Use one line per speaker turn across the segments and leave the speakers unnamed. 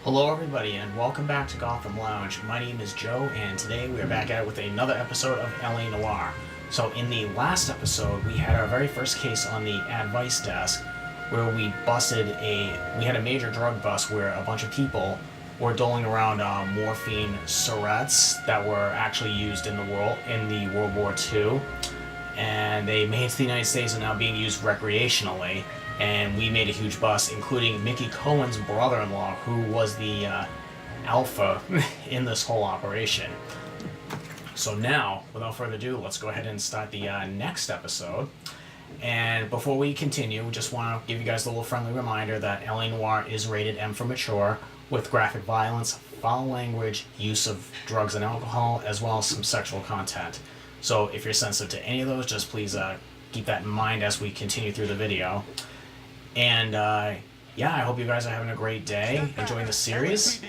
Hello everybody and welcome back to Gotham Lounge. My name is Joe and today we are back at it with another episode of LA Noire. So in the last episode we had our very first case on the advice desk where we had a major drug bust where a bunch of people were doling around morphine syrettes that were actually used in the World War II, and they made it to the United States and now being used recreationally. And we made a huge bust, including Mickey Cohen's brother-in-law, who was the alpha in this whole operation. So now, without further ado, let's go ahead and start the next episode. And before we continue, we just want to give you guys a little friendly reminder that LA Noire is rated M for mature, with graphic violence, foul language, use of drugs and alcohol, as well as some sexual content. So if you're sensitive to any of those, just please keep that in mind as we continue through the video. And yeah, I hope you guys are having a great day, enjoying the series.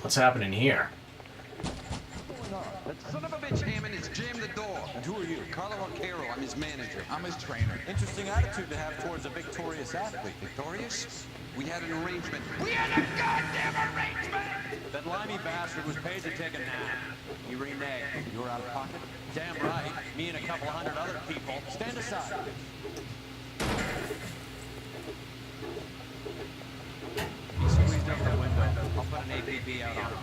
What's happening here?
That son of a bitch Hammond has jammed the door.
And who are you?
Carlo Arcaro, I'm his manager.
I'm his trainer. Interesting attitude to have towards a victorious athlete.
Victorious? We had an arrangement. We had a goddamn arrangement!
That limey bastard was paid to take a nap. You reneged. You were out of pocket? Damn right. Me and a couple hundred other people. Stand aside. He squeezed up the window. I'll put an APB out on him.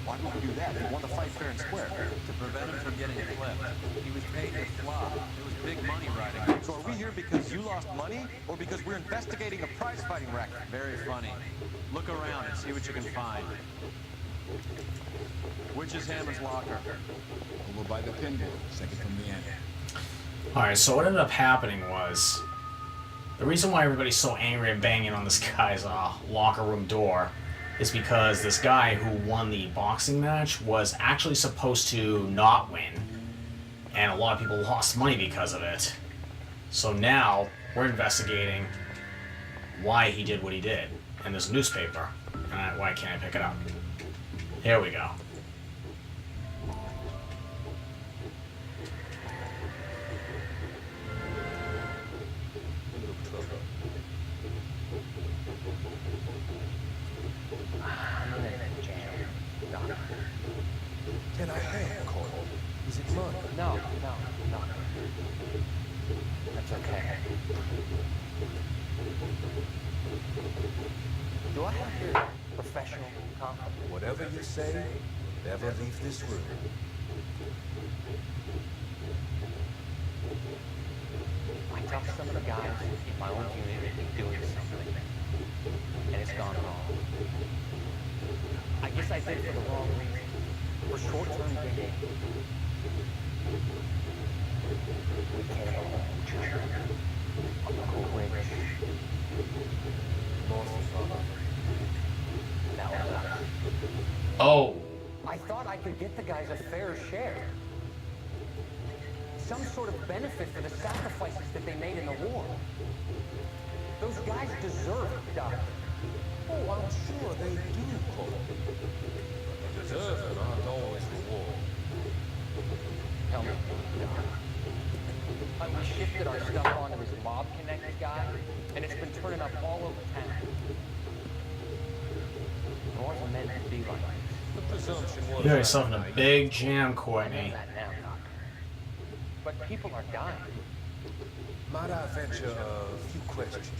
Why would we do that? He won the fight fair and square. To prevent him from getting clipped. He was paid to flop. It was big money riding.
So are we here because you lost money, or because we're investigating a prize-fighting racket?
Very funny. Look around and see what you can find. Which is Hammond's locker?
Over by the pinball, second from the end.
Alright, so what ended up happening was, the reason why everybody's so angry and banging on this guy's locker room door is because this guy who won the boxing match was actually supposed to not win. And a lot of people lost money because of it. So now, we're investigating why he did what he did. And there's a newspaper. And why can't I pick it up? Here we go.
Can I help, Cole? Is it money?
No. That's okay. Do I have your professional confidence?
Whatever you say, never leave this room.
I talked to some of the guys in my own community doing something, and it's gone wrong. I guess I did it for the wrong reason. For short-term gain. We came along China on the whole bridge. That was us.
Oh.
I thought I could get the guys a fair share. Some sort of benefit for the sacrifices that they made in the war. Those guys deserve it, Doc.
Oh, I'm sure they do, Cole. Deserves it aren't always reward.
Tell me, Doc. We shifted our stuff onto this mob-connected guy, and it's been turning up all over town. It wasn't meant to be like this.
The presumption was...
You got yourself in a big jam, Courtney.
That now, Doc. But people are dying.
Might I venture a few questions?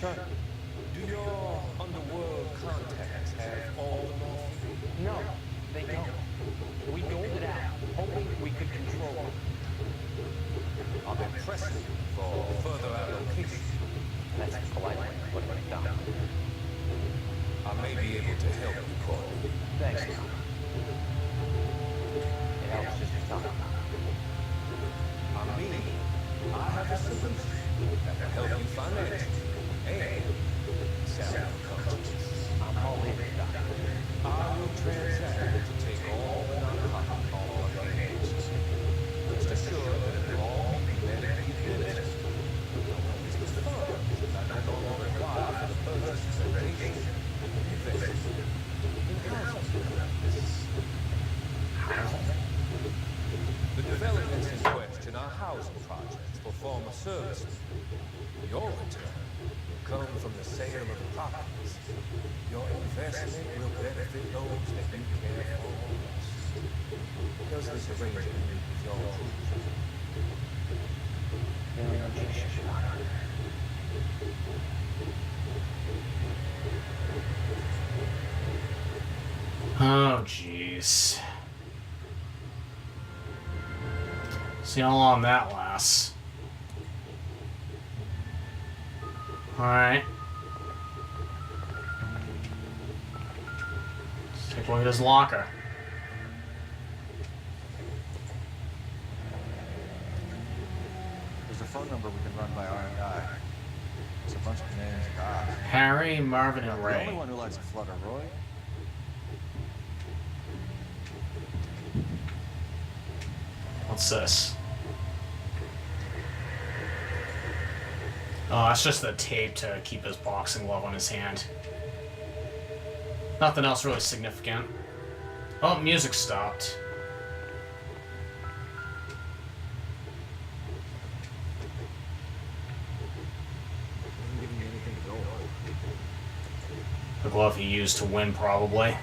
Sure.
Do your underworld contacts have all the morphine?
No, they don't. We doled it out, hoping we could control it.
I'll be pressing for further allocation.
That's the polite way of putting it, Doc.
I may be able to help you, Cole.
Thanks, Doc. It helps just to talk.
I mean, I have a solution that will help you financially and sound conscious.
I'm all in, Doc.
I will transact to take all the narcotics off of your hands. Rest assured that it will all be medically administered. As long as the come from the sale of the properties. Your investment will benefit those that you care for most. Does this arrangement with your approval?
Feeling objection, Your Honor.
Oh, jeez. See how long that lasts. Alright. Let's take a look at his locker.
There's a phone number we can run by R&I. It's a bunch of names, gosh.
Harry, Marvin, and
The only
Ray.
one who likes a flutter, Roy.
What's this? Oh, that's just the tape to keep his boxing glove on his hand. Nothing else really significant. Oh, music stopped.
Doesn't give me anything to go on.
The glove he used to win, probably.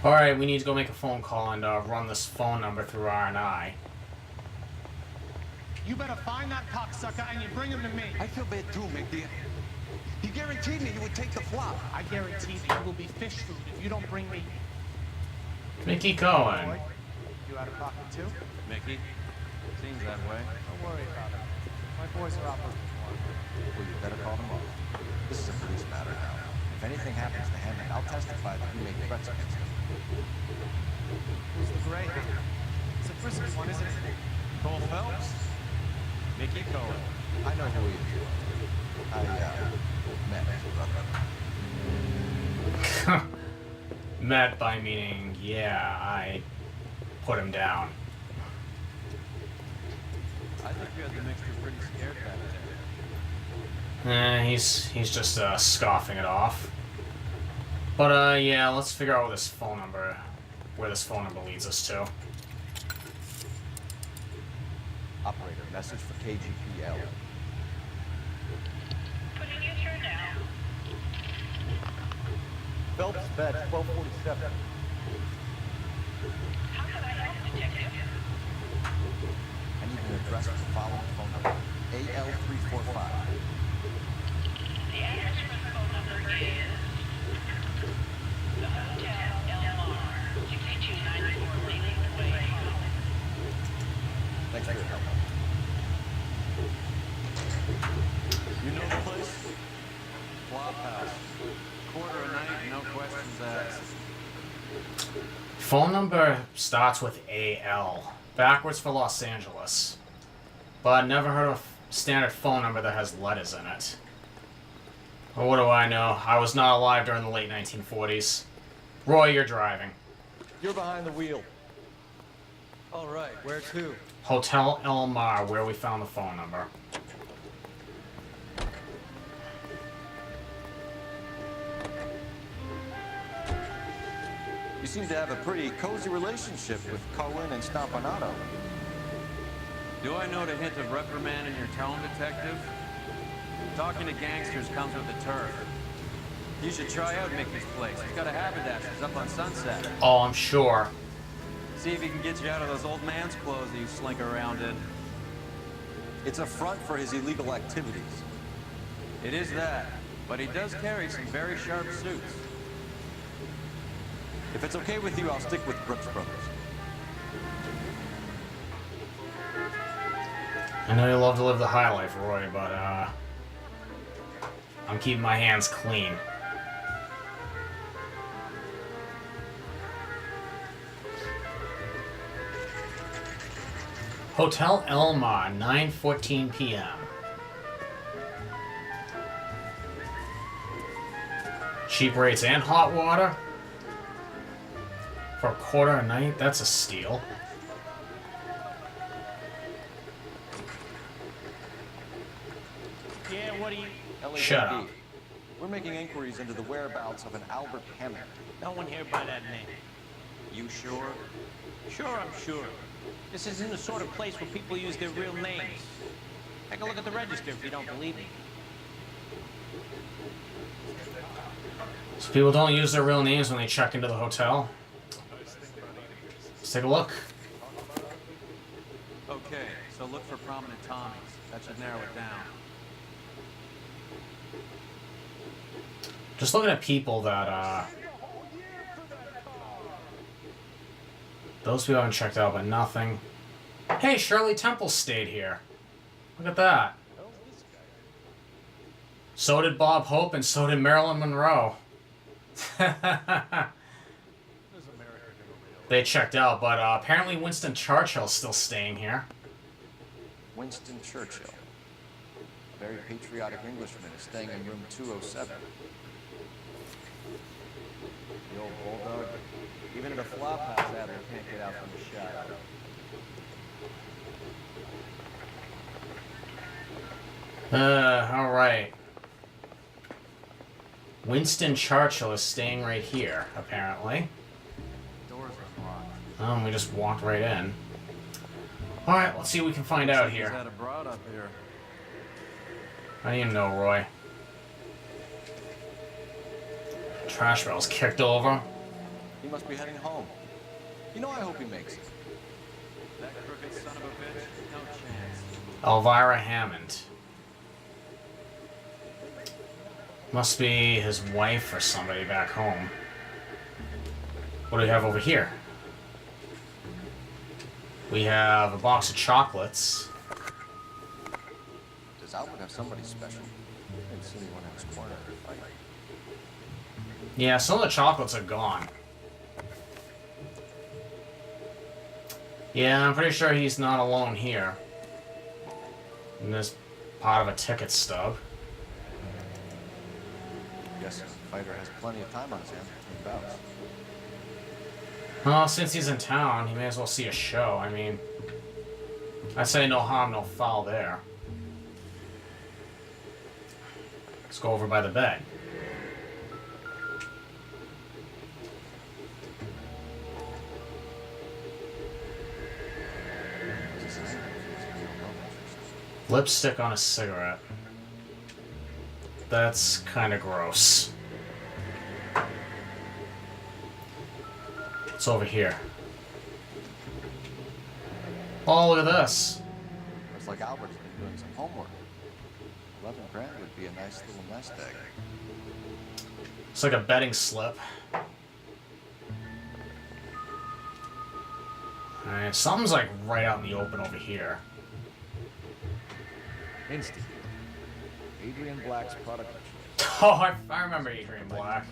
Alright, we need to go make a phone call and run this phone number through R&I.
You better find that cocksucker and you bring him to me.
I feel bad too, Mickey. He guaranteed me he would take the flop.
I guarantee that you will be fish food if you don't bring me.
Mickey
Boy,
Cohen.
you out of pocket too?
Mickey? Seems that way.
Don't worry about it. My boys are out looking for him.
Well, you better call them off. This is a police matter now. If anything happens to Hammond, I'll testify that you made threats against him.
Who's the gray? It's a frisky one, isn't it?
Cole Phelps? Mickey Cohen. I know who he is. I, met his brother.
Met by meaning, yeah, I put him down.
I think you had the mixture pretty scared back there.
He's just scoffing it off. But yeah, let's figure out where this phone number leads us to.
Operator, message for KGPL.
Putting you through now.
Phelps, badge 1247.
How can I help, Detective?
I need an address with the following phone number. AL345.
The address for the phone number is the Hotel Noire, 6294 Leland Way, Harlem.
Thanks for your help. You know the place? Flop house. Quarter a night, no questions asked.
Phone number starts with AL, backwards for Los Angeles. But never heard of a standard phone number that has letters in it. Well, what do I know? I was not alive during the late 1940s. Roy, you're driving.
You're behind the wheel. All right, where to?
Hotel El Mar, where we found the phone number.
You seem to have a pretty cozy relationship with Cohen and Stompanato.
Do I know to hint of reprimand in your tone, Detective? Talking to gangsters comes with the turf. You should try out Mickey's place. He's got a haberdasher's up on Sunset.
Oh, I'm sure.
See if he can get you out of those old man's clothes that you slink around in.
It's a front for his illegal activities.
It is that, but he does carry some very sharp suits.
If it's okay with you, I'll stick with Brooks Brothers.
I know you love to live the high life, Roy, but I'm keeping my hands clean. Hotel El Mar, 9:14 p.m. Cheap rates and hot water? For a quarter a night? That's a steal.
Yeah, what do you...
Shut up.
We're making inquiries into the whereabouts of an Albert Hammond.
No one here by that name.
You sure?
Sure, I'm sure. This isn't the sort of place where people use their real names. Take a look at the register if you don't believe me.
So people don't use their real names when they check into the hotel. Let's take a look.
Okay, so look for prominent Tommies. That should narrow it down.
Just looking at people that, those people haven't checked out, but nothing. Hey, Shirley Temple stayed here. Look at that. So did Bob Hope, and so did Marilyn Monroe. They checked out, but apparently Winston Churchill's still staying here.
Winston Churchill, a very patriotic Englishman, is staying in room 207.
The old bulldog. Even at a flop house, Adler can't get out from the shadow.
Alright. Winston Churchill is staying right here, apparently.
Doors are locked.
We just walked right in. Alright, let's see what we can find out
He's
here.
had a broad up here.
How do you know, Roy? Trash barrel's kicked over.
He must be heading home. You know, I hope he makes it.
That crooked son of a bitch? No chance.
Elvira Hammond. Must be his wife or somebody back home. What do we have over here? We have a box of chocolates.
Does Albert have somebody special? I didn't see anyone in his corner to fight.
Yeah, some of the chocolates are gone. Yeah, I'm pretty sure he's not alone here. And this part of a ticket stub.
Yes, the fighter has plenty of time on his hands between bouts.
Well, since he's in town, he may as well see a show. I mean, I say no harm, no foul there. Let's go over by the bed. Lipstick on a cigarette. That's kind of gross. What's over here? Oh, look at this.
Looks like Albert's been doing some homework. 11 grand would be a nice little nest egg.
It's like a betting slip. Alright, something's like right out in the open over here.
Instinct. Adrian Black's product of choice.
Oh, I remember Adrian Black.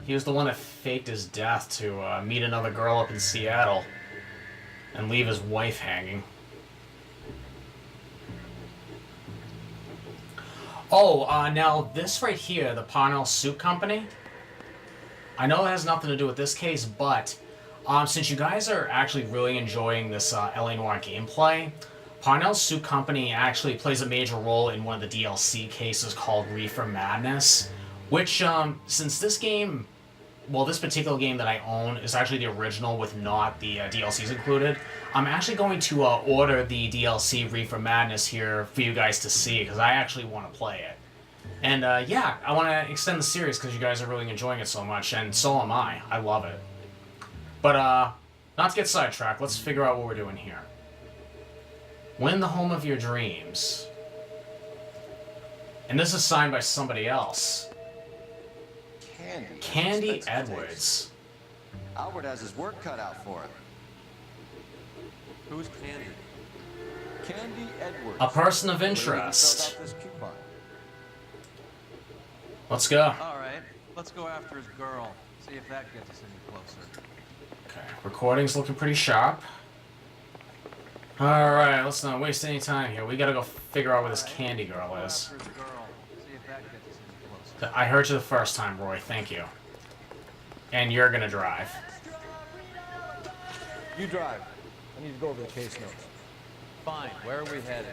He was the one that faked his death to meet another girl up in Seattle and leave his wife hanging. Oh, now this right here, the Parnell Soup Company, I know it has nothing to do with this case, but since you guys are actually really enjoying this LA Noire gameplay, Parnell Soup Company actually plays a major role in one of the DLC cases called Reefer Madness, which, since this game, well, this particular game that I own is actually the original with not the DLCs included, I'm actually going to order the DLC Reefer Madness here for you guys to see, because I actually want to play it. And, yeah, I want to extend the series because you guys are really enjoying it so much, and so am I. I love it. But, not to get sidetracked, let's figure out what we're doing here. Win the home of your dreams. And this is signed by somebody else. Candy Edwards.
Albert has his work cut out for him.
Who's Candy?
Candy Edwards.
A person of
The lady who
interest.
filled out this coupon.
Let's go.
Alright, let's go after his girl. See if that gets us any closer.
Okay, recording's looking pretty sharp. Alright, let's not waste any time here. We gotta go figure out where this Candy girl is.
See if that gets us any closer.
I heard you the first time, Roy. Thank you. And you're gonna drive.
You drive. I need to go over the case notes.
Fine, where are we headed?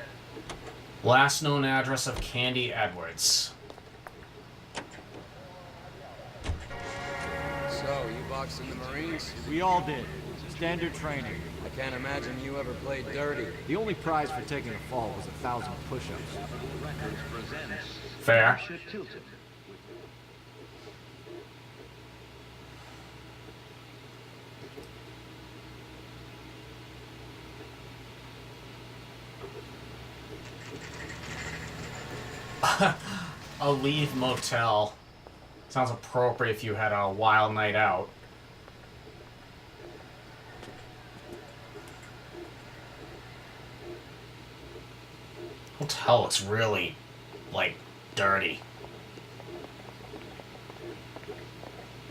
Last known address of Candy Edwards.
So, you boxed in the Marines?
We all did. Standard training.
I can't imagine you ever played dirty.
The only prize for taking a fall was 1,000 push-ups.
Fair. A Leave Motel. Sounds appropriate if you had a wild night out. Hotel looks really, like, dirty.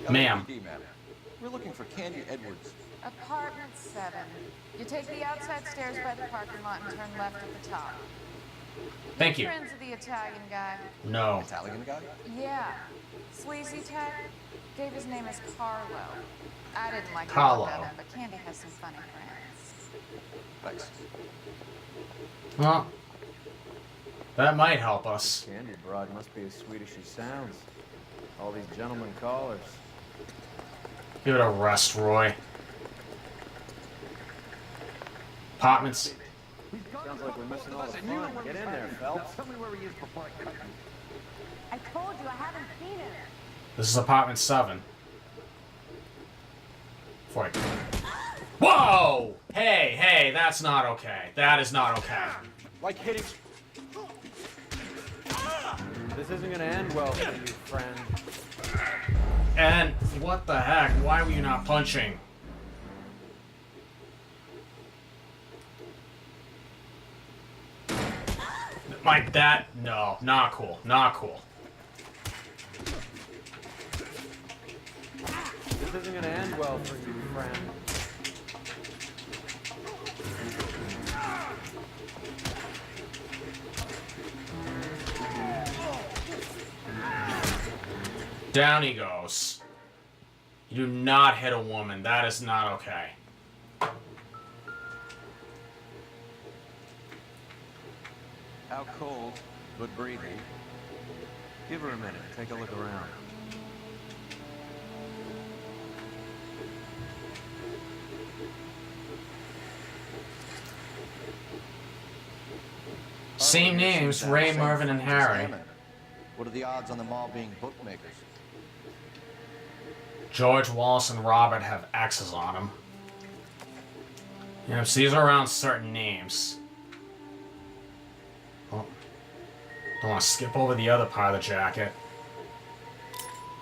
Ma'am.
We're looking for Candy Edwards.
Apartment 7. You take the outside stairs by the parking lot and turn left at the top.
Thank you.
Friends of the Italian guy?
No.
Italian guy?
Yeah. Sleazy type? Gave his name as Carlo. I didn't like
Carlo.
him, but Candy has some funny friends.
Thanks.
Well, that might help us.
Candy broad must be as sweet as she sounds. All these gentlemen callers.
Give it a rest, Roy. Apartments.
Sounds like we're missing all the fun. Get in there, Phelps.
Tell me where he is before I cut you.
I told you I haven't seen him.
This is apartment 7. Whoa! Hey, hey, that's not okay. That is not okay.
Like hitting. This isn't gonna end well for you, friend.
And what the heck? Why were you not punching? Like that? No, not cool. Not cool.
This isn't gonna end well for you, friend.
Down he goes. You do not hit a woman. That is not okay.
Out cold, but breathing. Give her a minute. Take a look around.
Same names, Ray, Mervyn, and Harry.
What are the odds on them all being bookmakers?
George, Wallace, and Robert have X's on them. You know, so these are around certain names. Oh. Don't want to skip over the other part of the jacket.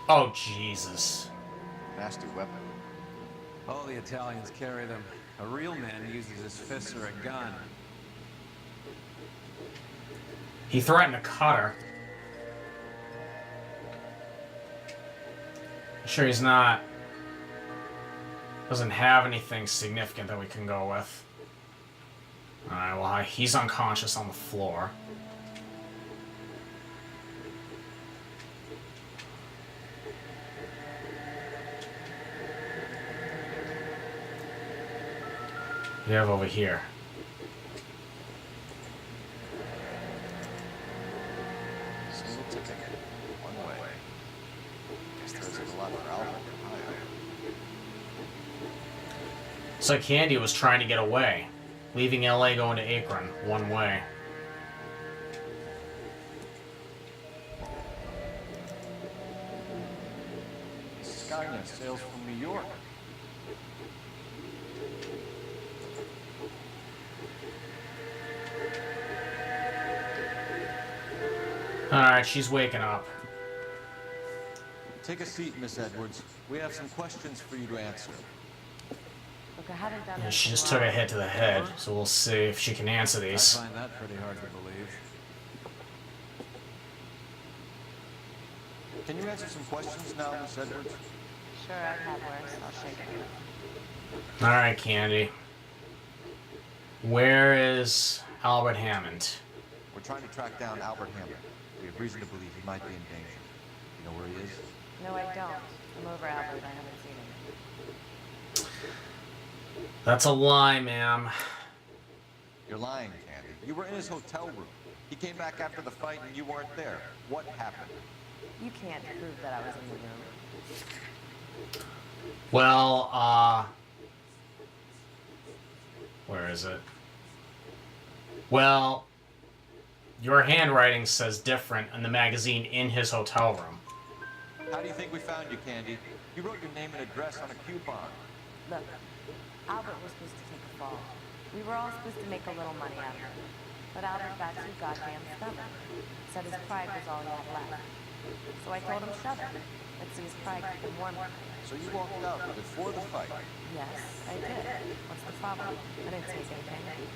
Oh, Jesus.
Nasty weapon.
All the Italians carry them. A real man uses his fists or a gun.
He threatened to cut her. Sure he's not... doesn't have anything significant that we can go with. Alright, well, he's unconscious on the floor. What do you have over here?
Single ticket. One way. Guess there isn't a lot for Albert in Ohio.
So Candy was trying to get away, leaving LA going to Akron, one way.
Skynet sails from New York.
Alright, she's waking up.
Take a seat, Miss Edwards. We have some questions for you to answer.
Look, I haven't done
Yeah,
this
she
in a
just took a
while.
hit to the head, so we'll see if she can answer
I
these.
find that pretty hard to believe.
Can you answer some questions now, Miss Edwards?
Sure, I've had worse. I'll shake it.
Alright, Candy. Where is Albert Hammond?
We're trying to track down Albert Hammond. We have reason to believe he might be in danger. You know where he is?
No, I don't. I'm over Albert. I haven't seen him.
That's a lie, ma'am.
You're lying, Candy. You were in his hotel room. He came back after the fight and you weren't there. What happened?
You can't prove that I was in the room.
Well, where is it? Well, your handwriting says different in the magazine in his hotel room.
How do you think we found you, Candy? You wrote your name and address on a coupon.
Look, Albert was supposed to take a fall. We were all supposed to make a little money out of it. But Albert got too goddamn stubborn. Said his pride was all he had left. So I told him shove it. Let's see his pride keep him warm.
So you walked out before the fight?
Yes, I did. What's the problem? I didn't take anything.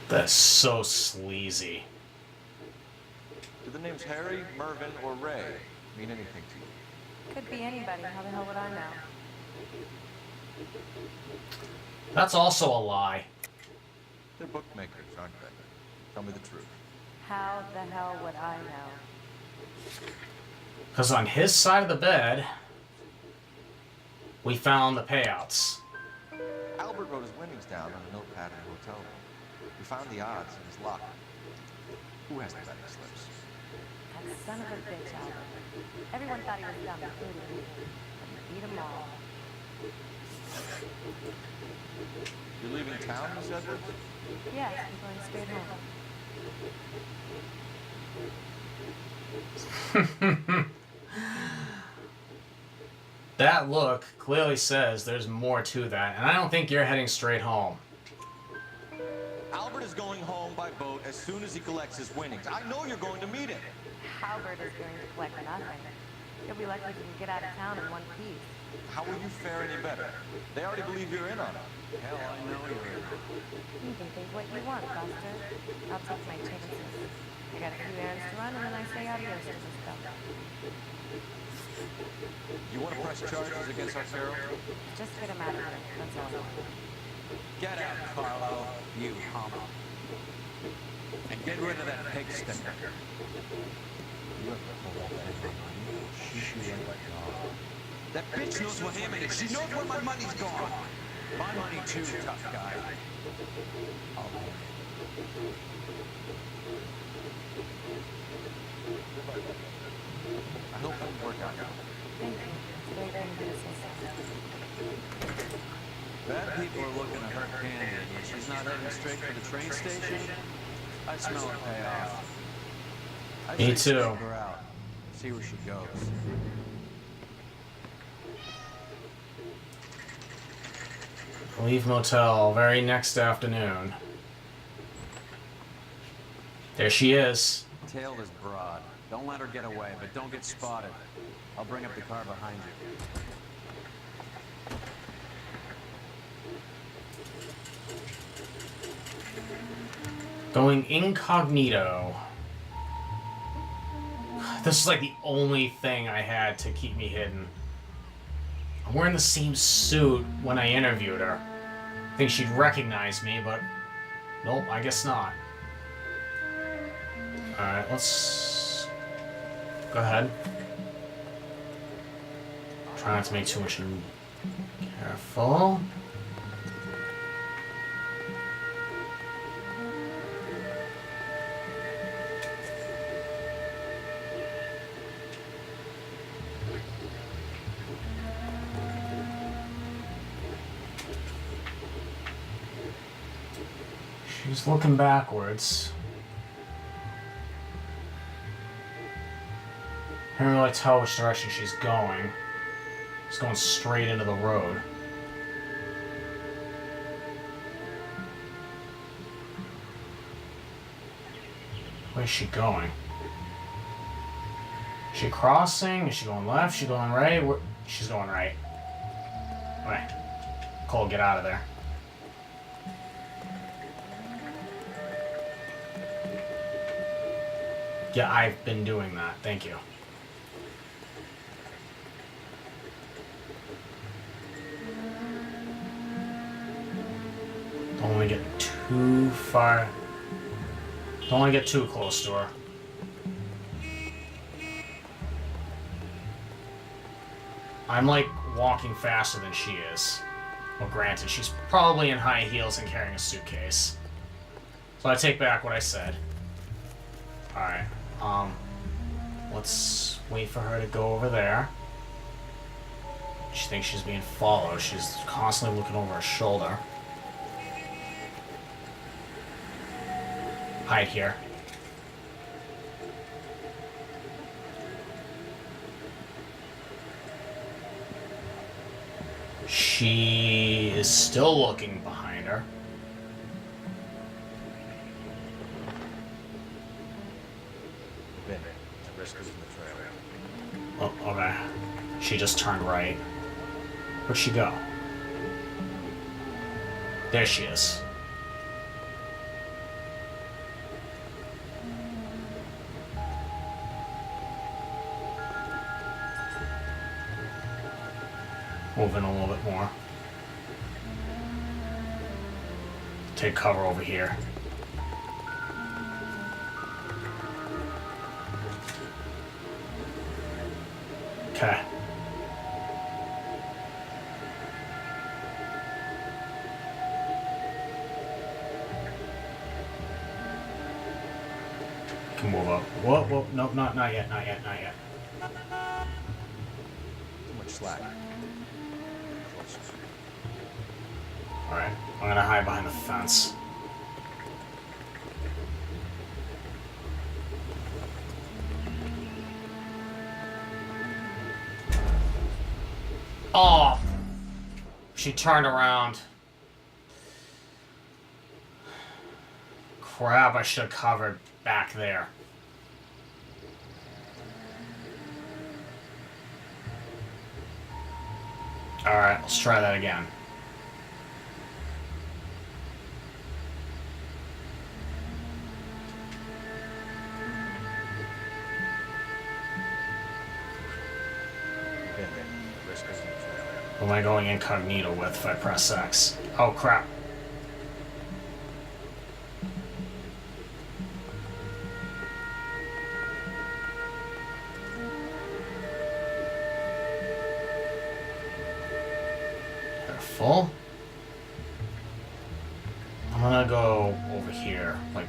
That's so sleazy.
Do the names Harry, Mervyn, or Ray mean anything to you?
Could be anybody. How the hell would I know?
That's also a lie.
They're bookmakers, aren't they? Tell me the truth.
How the hell would I know?
Because on his side of the bed, we found the payouts.
Albert wrote his winnings down on a notepad in the hotel room. We found the odds in his locker. Who has the betting slips?
That son of a bitch, Albert. Everyone thought he was dumb, including me. But he beat them all.
You're leaving town, Miss Edwards?
Yes, I'm going straight home.
That look clearly says there's more to that, and I don't think you're heading straight home.
Albert is going home by boat as soon as he collects his winnings. I know you're going to meet him.
Albert is going to collect nothing. He'll be lucky if he can get out of town in one piece.
How will you fare any better? They already believe you're in on it.
Hell, I know you're in.
You can think what you want, Buster. I'll take my chances. I got a few errands to run, and then I say adios to this stuff.
You want to press charges against our Carol?
Just get him out of here. That's all.
Get out, Carlo, you homo. And get rid of that pig sticker. That bitch knows what him is. She knows where my money's gone. My money too, tough guy.
I hope it'll work out.
Thank you. It's a great thing to say something.
Bad people are looking to hurt Candy, and she's not heading straight for the train station. I smell a payoff. I
Me
say
too.
take her out. See where she goes.
Leave motel very next afternoon. There she is.
Tail is broad. Don't let her get away, but don't get spotted. I'll bring up the car behind you.
Going incognito. This is like the only thing I had to keep me hidden. I'm wearing the same suit when I interviewed her. I think she'd recognize me, but nope, I guess not. Alright, let's go ahead. Try not to make too much. Careful. She's looking backwards. Can't really tell which direction she's going. She's going straight into the road. Where's she going? Is she crossing? Is she going left? Is she going right? She's going right. Okay. Cole, get out of there. Yeah, I've been doing that. Thank you. Don't want to get too far. Don't want to get too close to her. I'm like walking faster than she is. Well, granted, she's probably in high heels and carrying a suitcase. So I take back what I said. Alright. Let's wait for her to go over there. She thinks she's being followed. She's constantly looking over her shoulder. Hide here. She is still looking behind her.
Been at risk losing the trail.
Oh, okay. She just turned right. Where'd she go? There she is. Moving a little bit more. Take cover over here. Okay. Can move up. Whoa, whoa, no, not yet, not yet, not yet.
Too much slack. Closer.
Alright, I'm gonna hide behind the fence. Oh! She turned around. Crap, I should have covered back there. Alright, let's try that again.
Been at risk losing the trail.
Who am I going incognito with if I press X? Oh crap. Careful. I'm gonna go over here, like.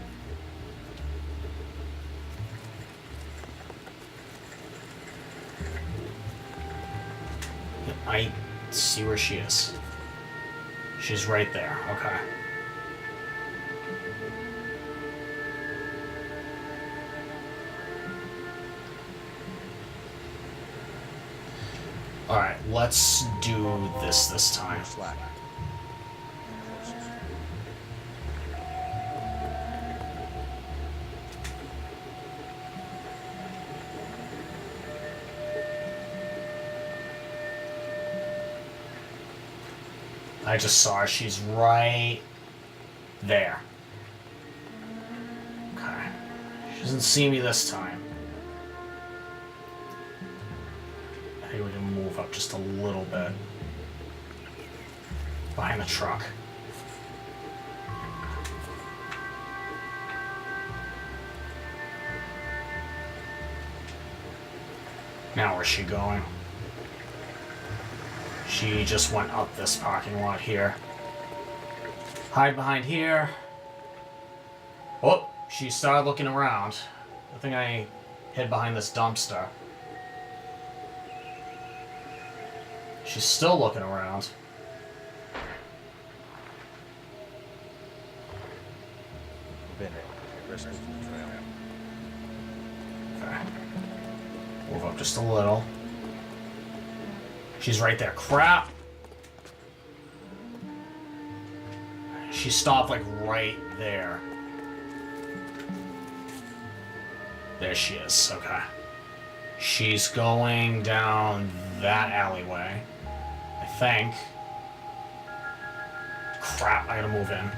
I see where she is. She's right there. Okay. Alright, let's do this time.
Slack. Closer.
I just saw her. She's right there. Okay. She doesn't see me this time. I think we can move up just a little bit. Behind the truck. Now where's she going? She just went up this parking lot here. Hide behind here. Oh, she started looking around. I think I hid behind this dumpster. She's still looking around.
Been at risk losing the trail.
Okay. Move up just a little. She's right there. Crap! She stopped like right there. There she is. Okay. She's going down that alleyway. I think. Crap, I gotta move in.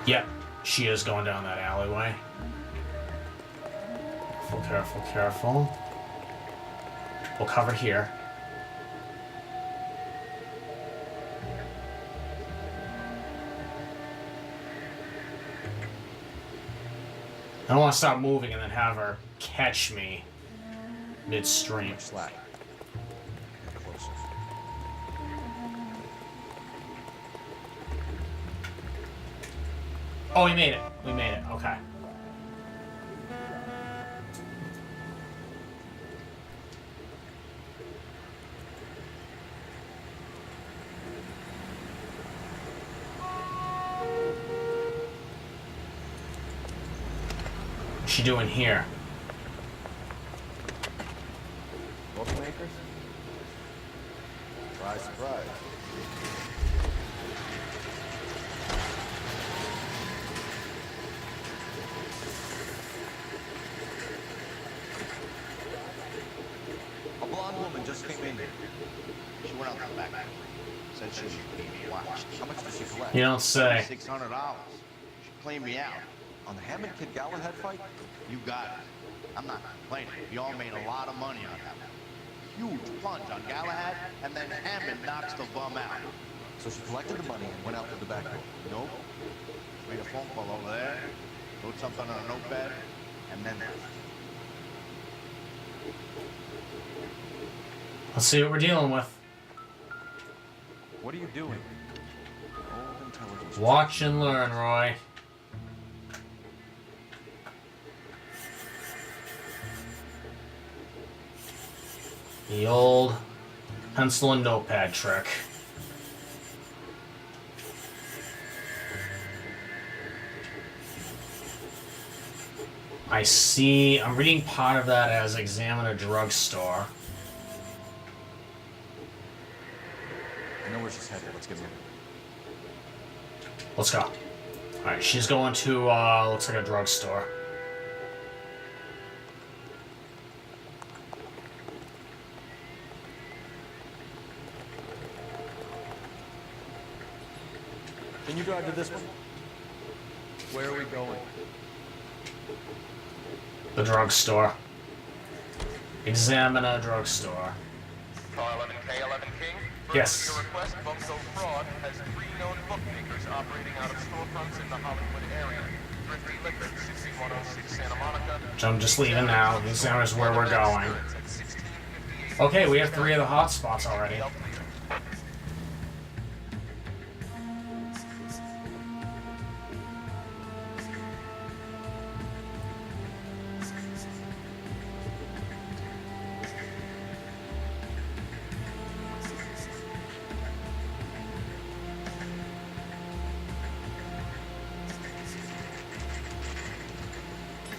Yep, she is going down that alleyway. Careful, careful, careful. We'll cover here. I don't want to stop moving and then have her catch me midstream.
Slack. Closer.
Oh, we made it. We made it. Okay. What's she doing here?
Bookmakers?
Try Surprise, surprise. A blonde woman just came in here.
She went out to the back. Said she was being watched.
How much did she collect?
You don't say.
$600. She cleaned me out.
On the Hammond Kid Galahad fight?
You got it. I'm not complaining. We all made a lot of money on that one. Huge plunge on Galahad, and then Hammond knocks the bum out.
So she collected the money and went out to the back door.
Nope. Made a phone call over there, wrote something on a notepad, and then left.
Let's see what we're dealing with.
What are you doing?
Old intelligence.
Watch and learn, Roy. The old pencil and notepad trick. I see. I'm reading part of that as examine a drugstore.
I know where she's headed. Let's get moving.
Let's go. Alright, she's going to, looks like a drugstore.
Can you drive to this one?
Where are we going?
The drugstore. Examine a drugstore.
Car 11K, 11 King.
Yes.
Your request, Bunko Fraud has 3 known bookmakers operating out of storefronts in the Hollywood area. Thrifty Liquor, 6106 Santa Monica.
So I'm just leaving now. The examiner's where we're going. Okay, we have 3 of the hot spots already.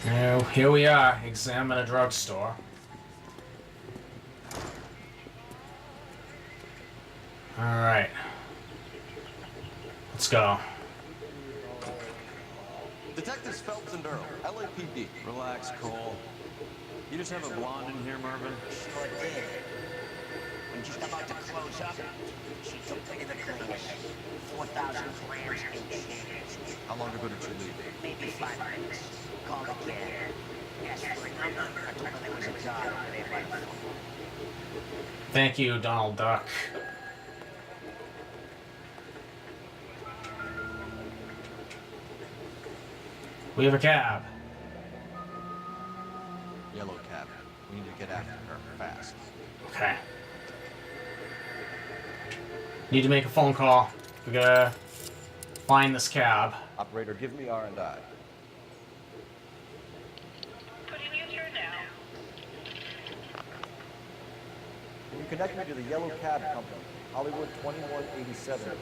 Now, here we are. Examine a drugstore. Alright. Let's go.
Detectives Phelps and Earl, LAPD.
Relax, Cole. You just have a blonde in here, Mervyn?
Sure did. When just about to close up, she took me to the cleaners. 4,000 grams in change.
How long ago did you leave?
Maybe 5 minutes. Called again. Asked for a number. I told her there was a job over there by the phone.
Thank you, Donald Duck. We have a cab.
Yellow cab. We need to get after her fast.
Okay. Need to make a phone call. We gotta find this cab.
Operator, give me R&I.
Putting you through now.
Can you connect me to the Yellow Cab Company, Hollywood 2187, please?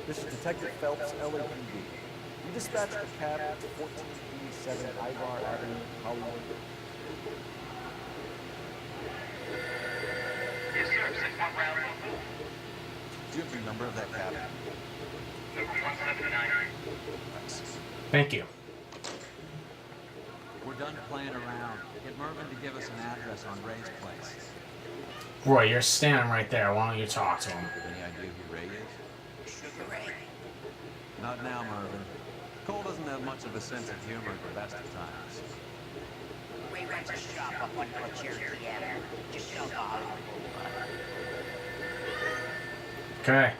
This is Detective Phelps, LAPD. You dispatched a cab to 1487 Ivar Avenue, Hollywood.
Yes, sir. 6-1 round.
Do you have the number of that cab?
Number 179.
Thanks.
Thank you.
We're done playing around. Get Mervyn to give us an address on Ray's place.
Roy, you're standing right there. Why don't you talk to him?
Any idea who Ray is?
Sugar Ray.
Not now, Mervyn. Cole doesn't have much of a sense of humor at the best of times.
Ray runs a shop up on North Cherokee Avenue. Just south of Hollywood Boulevard.
Okay.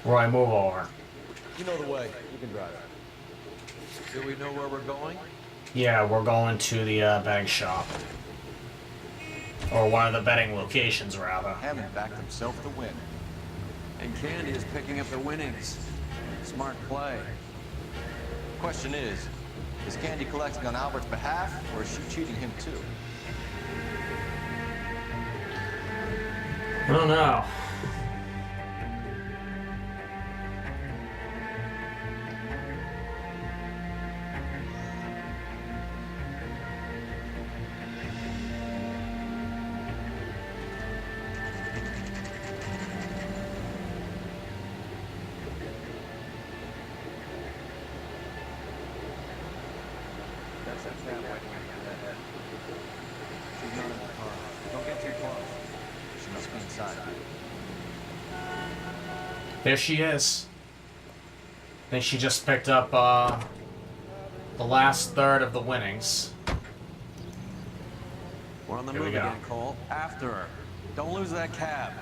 Roy, move over.
You know the way. You can drive.
Do we know where we're going?
Yeah, we're going to the betting shop. Or one of the betting locations, rather.
Hammond backed himself to win.
And Candy is picking up the winnings. Smart play.
Question is Candy collecting on Albert's behalf, or is she cheating him too?
I don't know.
There's that cab waiting for that head. She's not in the car. Don't get too close.
She must be inside.
There she is. I think she just picked up the last third of the winnings.
We're on the
Here we
move
go.
again, Cole. After her. Don't lose that cab.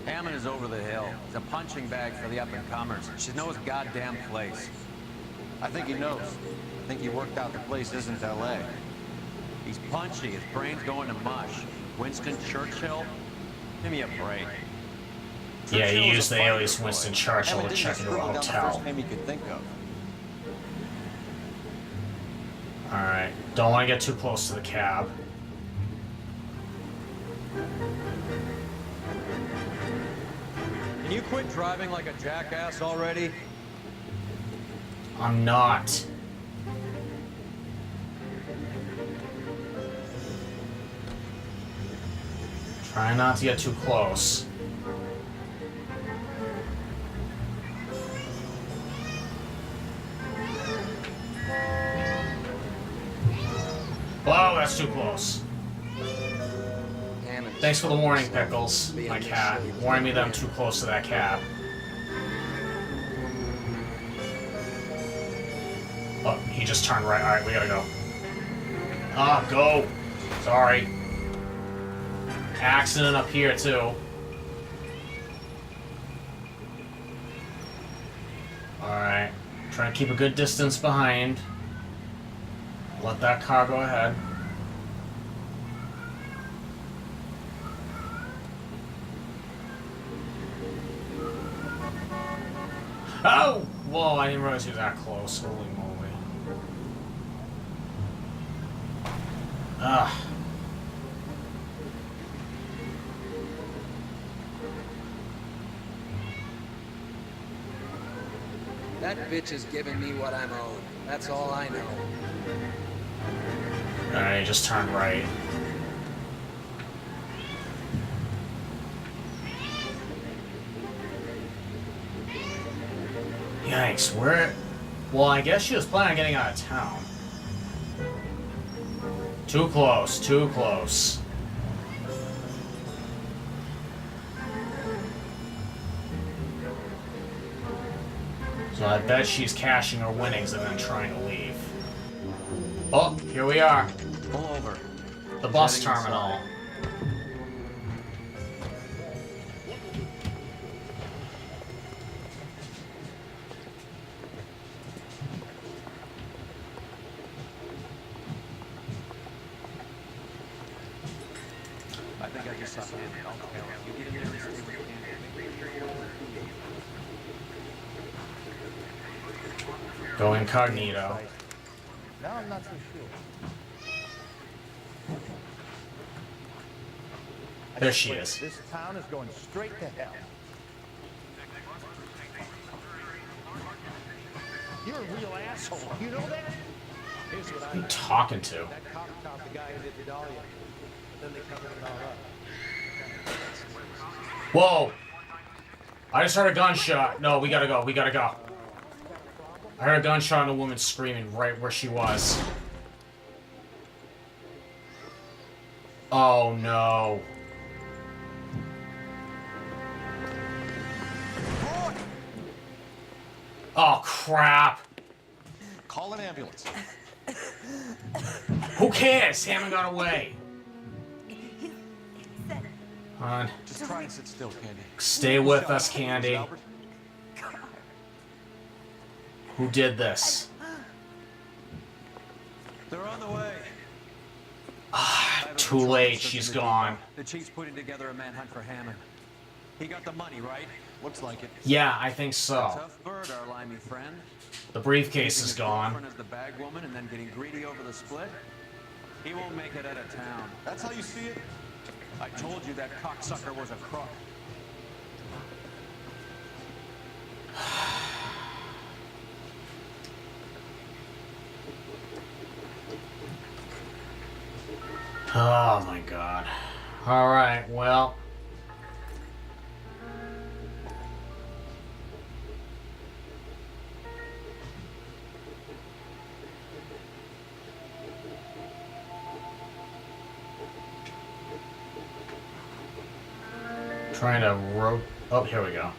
Hammond is over the hill. He's a punching bag for the up-and-comers. She knows goddamn place.
I think he knows. I think he worked out the place isn't L.A.
He's punchy. His brain's going to mush. Winston Churchill? Give me a break.
Yeah, he
Churchill was
used
a
the
fighter,
alias
boy.
Winston Churchill
Hammond
to
didn't
check
just
into a
scribble down the
hotel.
first name he could think of.
Alright, don't want to get too close to the cab.
Can you quit driving like a jackass already?
I'm not. Try not to get too close. Whoa, that's too close. Thanks for the warning, Pickles, my cat. Warning me that I'm too close to that cab. Oh, he just turned right. Alright, we gotta go. Ah, go! Sorry. Accident up here, too. Alright. Trying to keep a good distance behind. Let that car go ahead. Oh! Whoa, I didn't realize he was that close. Holy moly. Ugh.
That bitch is giving me what I'm owed. That's all I know.
Alright, just turn right. Yikes, where... Well, I guess she was planning on getting out of town. Too close, too close. So I bet she's cashing her winnings and then trying to leave. Oh, here we are.
Pull over.
The bus terminal.
I think I just saw Candy. I'll tell her. You get in there and stay with Candy.
Go incognito.
Now I'm not so sure.
There she is.
This town is going straight to hell. You're a real asshole. You know that? Here's what
Who are you talking to?
That cop caught the guy who did the Dahlia. Then they covered it all up.
Whoa! I just heard a gunshot. No, we gotta go. We gotta go. I heard a gunshot and a woman screaming right where she was. Oh no. Oh crap.
Call an ambulance.
Who cares? Hammond got away. Hon.
Just try and sit still, Candy.
Stay with us, Candy. Who did this?
They're on the way.
Too late. She's gone.
The chief's putting together a manhunt for Hammond. He got the money, right?
Looks like it.
Yeah, I think so.
Tough bird, our limey friend.
The briefcase is
Using his
gone.
girlfriend as the bag woman and then getting greedy over the split. He won't make it out of town.
That's how you see it?
I told you that cocksucker was a crook.
Oh my god. Alright, well. Trying to rope. Oh, here we go.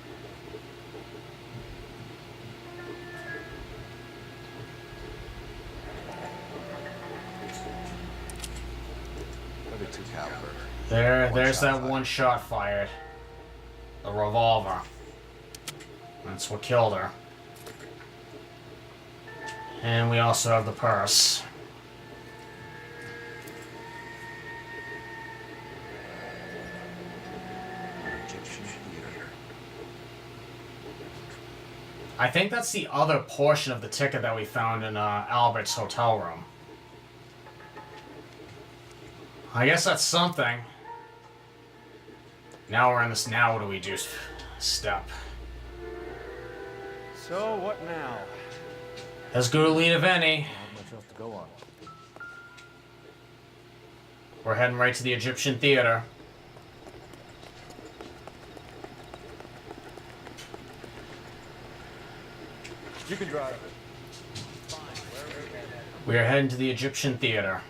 .32 caliber.
There's that one shot fired. A revolver. That's what killed her. And we also have the purse.
Egyptian theater.
I think that's the other portion of the ticket that we found in Albert's hotel room. I guess that's something. Now we're in this now what do we do step.
So, what now?
As good a lead of any.
Not much else to go on.
We're heading right to the Egyptian theater.
You can drive.
We are heading to the Egyptian theater.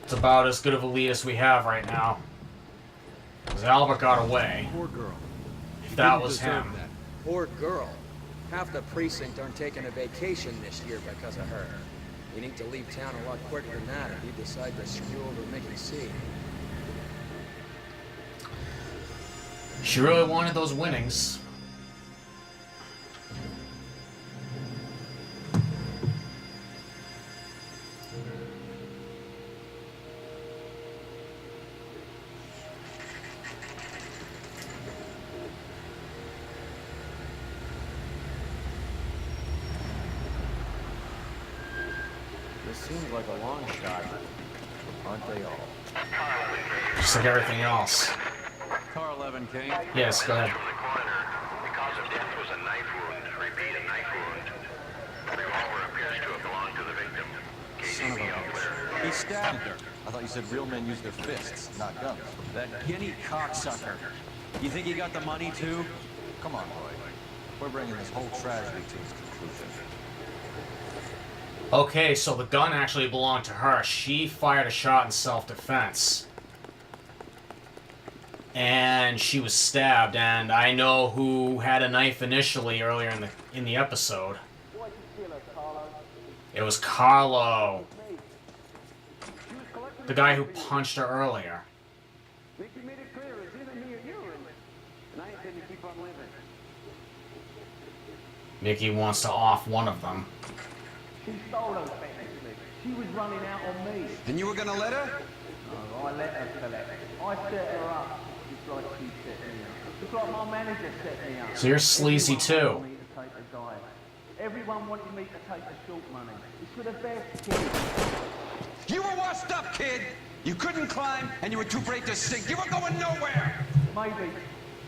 It's about as good of a lead as we have right now. Because Albert got away.
Poor girl.
If that was him.
Poor girl. Half the precinct aren't taking a vacation this year because of her. We need to leave town a lot quicker than that if you decide to screw over Mickey C.
She really wanted those winnings.
This seems like a long shot. Aren't they all?
Just like everything else.
Car 11, King.
Yes, go ahead.
The cause of death was a knife wound. Repeat, a knife wound. The revolver appears to have belonged to the victim.
Son of a
KGB out there.
He stabbed her.
I thought you said real men use their fists, not guns.
That guinea cocksucker. You think he got the money, too?
Come on, Roy. We're bringing this whole tragedy to its conclusion.
Okay, so the gun actually belonged to her. She fired a shot in self-defense. And she was stabbed, and I know who had a knife initially earlier in the episode. It was Carlo. The guy who punched her earlier.
Mickey made it clear it's either me or you, and I intend to keep on living.
Mickey wants to off one of them.
She stole those things. She was running out on me.
Then you were gonna let her?
No, I let her collect. I set her up, just like she set me up. Just like my manager set me up.
So you're sleazy too.
Everyone wanted me to take the short money. It's for the best kid.
You were washed up, kid! You couldn't climb, and you were too brave to sink. You were going nowhere!
Maybe,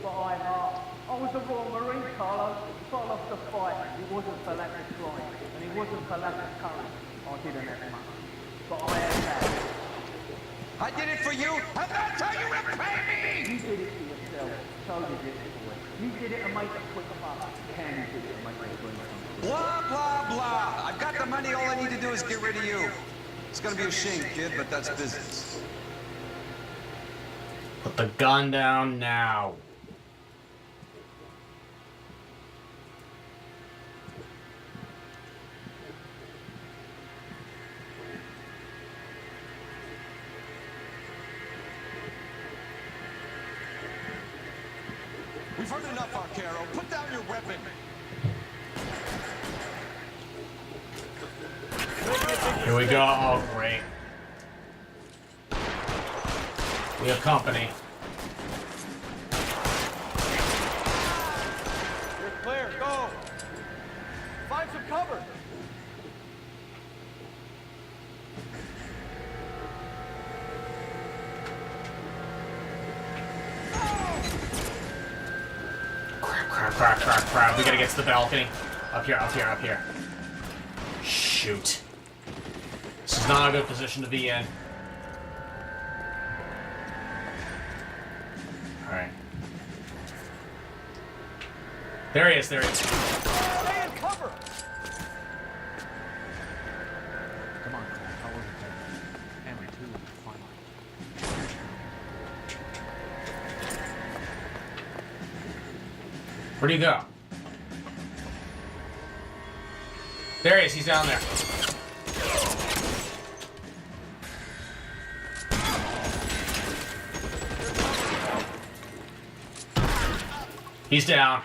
but I was the wrong Marine, Carlo. If I lost the fight, it wasn't for lack of trying, and it wasn't for lack of courage. I didn't have much, but I had that.
I did it for you, and that's how you repay me!
You did it for yourself, so did it for it. You did it to make a quick buck. Candy did it to make a quick buck.
Blah, blah, blah. I've got the money, all I need to do is get rid of you. It's gonna be a shame, kid, but that's business.
Put the gun down now.
We've heard enough, Arcaro. Put down your weapon.
Here we go. Oh, great. We have company.
You're clear. Go. Find some cover.
Crap. We gotta get to the balcony. Up here. Shoot. This is not a good position to be in. Alright. There he is.
Stay in cover.
Come on, Cole. How was it? Hammer 2 in the final.
Where'd he go? There he is. He's down there. He's down.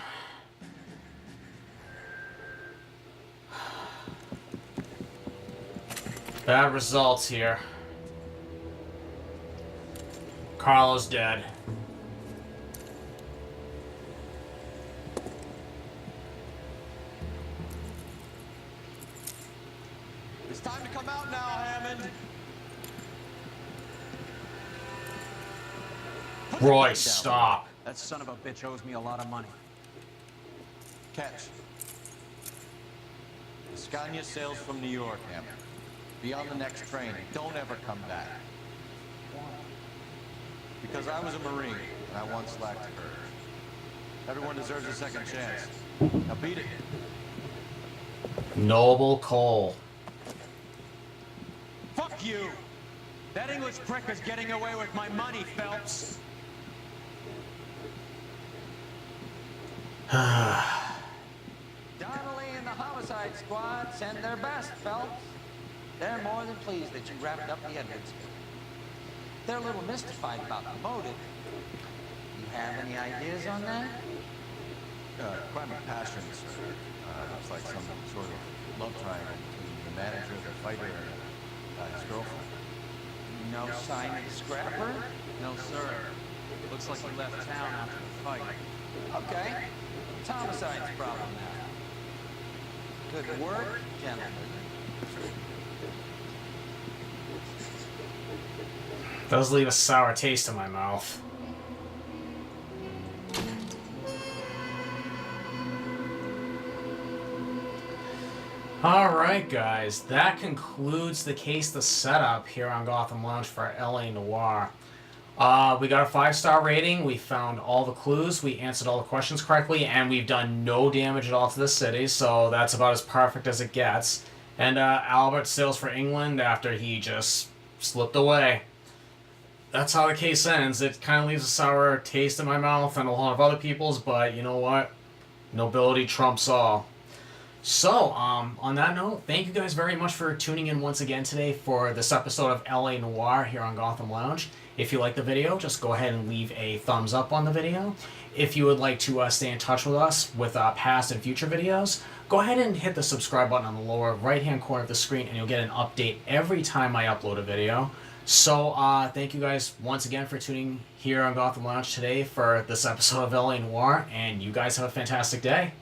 Bad results here. Carlo's dead.
It's time to come out now, Hammond.
Roy, stop.
That son of a bitch owes me a lot of money.
Catch. Scania sails from New York, Hammond. Be on the next train. Don't ever come back. Because I was a Marine, and I once lacked courage. Everyone deserves a second chance. Now beat it.
Noble Cole.
Fuck you! That English prick is getting away with my money, Phelps.
Donnelly and the homicide squad send their best, Phelps. They're more than pleased that you wrapped up the Edwards. They're a little mystified about the motive. You have any ideas on that?
Crime of passion, sir. Looks like some sort of love triangle between the manager, the fighter, and his girlfriend.
No sign of the scrapper?
No, sir. Looks like he left town after the fight.
Okay. It's homicide's problem now. Good work, gentlemen.
Does leave a sour taste in my mouth. Alright guys, that concludes the case, the setup here on Gotham Lounge for LA Noire. We got a 5-star rating, we found all the clues, we answered all the questions correctly, and we've done no damage at all to the city, so that's about as perfect as it gets. And Albert sails for England after he just slipped away. That's how the case ends. It kind of leaves a sour taste in my mouth and a lot of other people's, but you know what? Nobility trumps all. So, on that note, thank you guys very much for tuning in once again today for this episode of LA Noire here on Gotham Lounge. If you like the video, just go ahead and leave a thumbs up on the video. If you would like to stay in touch with us with past and future videos, go ahead and hit the subscribe button on the lower right-hand corner of the screen and you'll get an update every time I upload a video. So, thank you guys once again for tuning here on Gotham Lounge today for this episode of LA Noire, and you guys have a fantastic day.